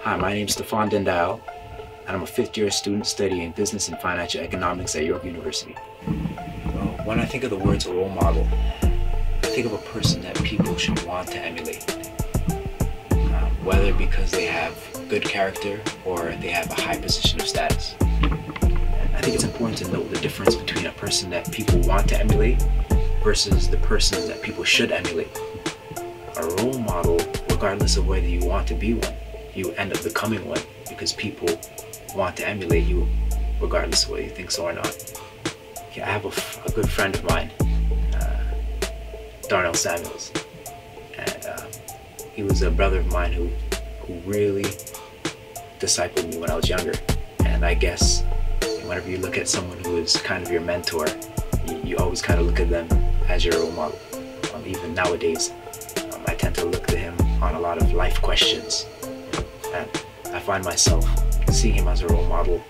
Hi, my name is Stefan Dindayal, and I'm a fifth-year student studying business and financial economics at York University. When I think of the words role model, I think of a person that people should want to emulate, whether because they have good character or they have a high position of status. I think it's important to note the difference between a person that people want to emulate versus the person that people should emulate. A role model, regardless of whether you want to be one, you end up becoming one because people want to emulate you regardless of whether you think so or not. I have a good friend of mine, Darnell Samuels, and he was a brother of mine who really discipled me when I was younger. And I guess whenever you look at someone who is kind of your mentor, you always kind of look at them as your role model. Even nowadays, I tend to look to him on a lot of life questions. And I find myself seeing him as a role model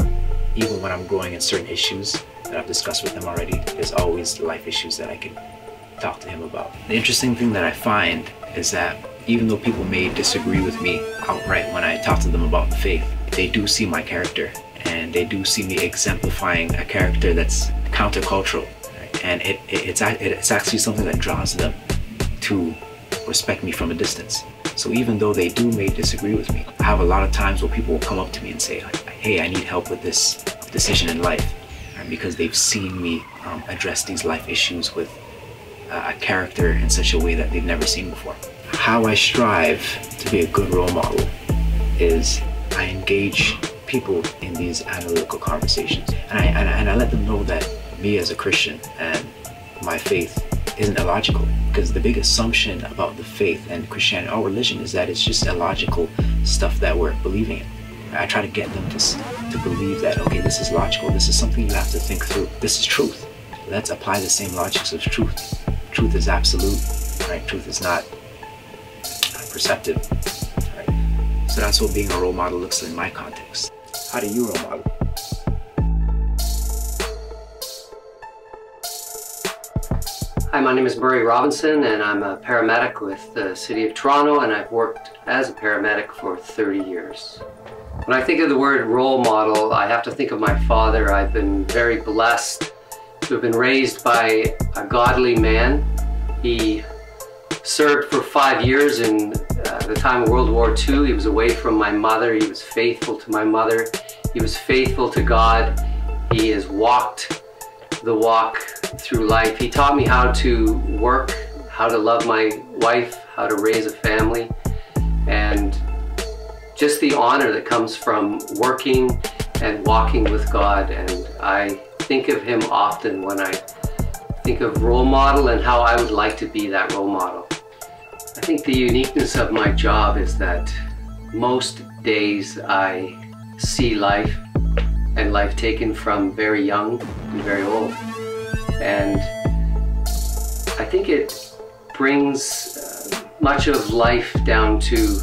even when I'm growing in certain issues that I've discussed with him already. There's always life issues that I can talk to him about. The interesting thing that I find is that even though people may disagree with me outright when I talk to them about the faith, they do see my character and they do see me exemplifying a character that's countercultural, right? And it's actually something that draws them to respect me from a distance. So even though they may disagree with me, I have a lot of times where people will come up to me and say, hey, I need help with this decision in life, and because they've seen me address these life issues with a character in such a way that they've never seen before. How I strive to be a good role model is I engage people in these analytical conversations, and I let them know that me as a Christian and my faith isn't illogical, because the big assumption about the faith and Christianity, our religion, is that it's just illogical stuff that we're believing in. I try to get them to believe that, okay, this is logical, this is something you have to think through, this is truth. Let's apply the same logics of truth. Truth is absolute, right? Truth is not perceptive, right? So that's what being a role model looks like in my context. How do you role model? Hi, my name is Murray Robinson, and I'm a paramedic with the City of Toronto, and I've worked as a paramedic for 30 years. When I think of the word role model, I have to think of my father. I've been very blessed to have been raised by a godly man. He served for 5 years in the time of World War II. He was away from my mother. He was faithful to my mother. He was faithful to God. He has walked the walk through life. He taught me how to work, how to love my wife, how to raise a family, and just the honor that comes from working and walking with God. And I think of him often when I think of role model and how I would like to be that role model. I think the uniqueness of my job is that most days I see life and life taken from very young and very old. And I think it brings much of life down to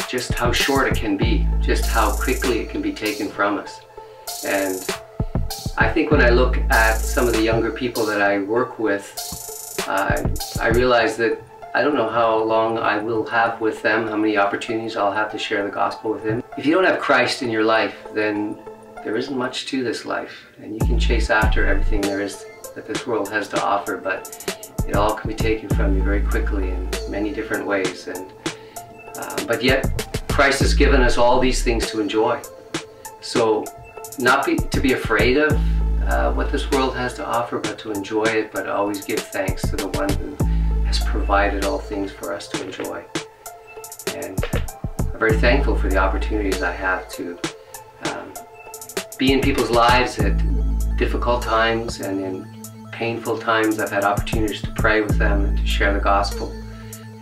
just how short it can be, just how quickly it can be taken from us. And I think when I look at some of the younger people that I work with, I realize that I don't know how long I will have with them, how many opportunities I'll have to share the gospel with them. If you don't have Christ in your life, then there isn't much to this life, and you can chase after everything there is that this world has to offer, but it all can be taken from you very quickly in many different ways. And but yet Christ has given us all these things to enjoy. So not to be afraid of what this world has to offer, but to enjoy it, but always give thanks to the one who has provided all things for us to enjoy. And I'm very thankful for the opportunities I have to be in people's lives at difficult times and in painful times. I've had opportunities to pray with them and to share the gospel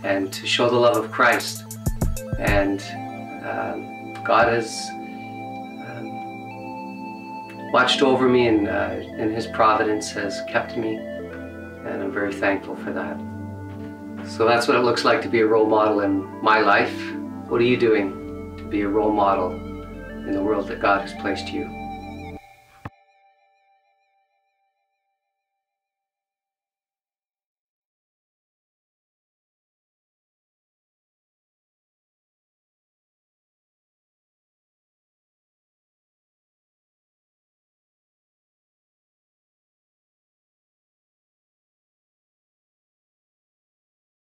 and to show the love of Christ. And God has watched over me, and in His providence has kept me, and I'm very thankful for that. So that's what it looks like to be a role model in my life. What are you doing to be a role model in the world that God has placed you?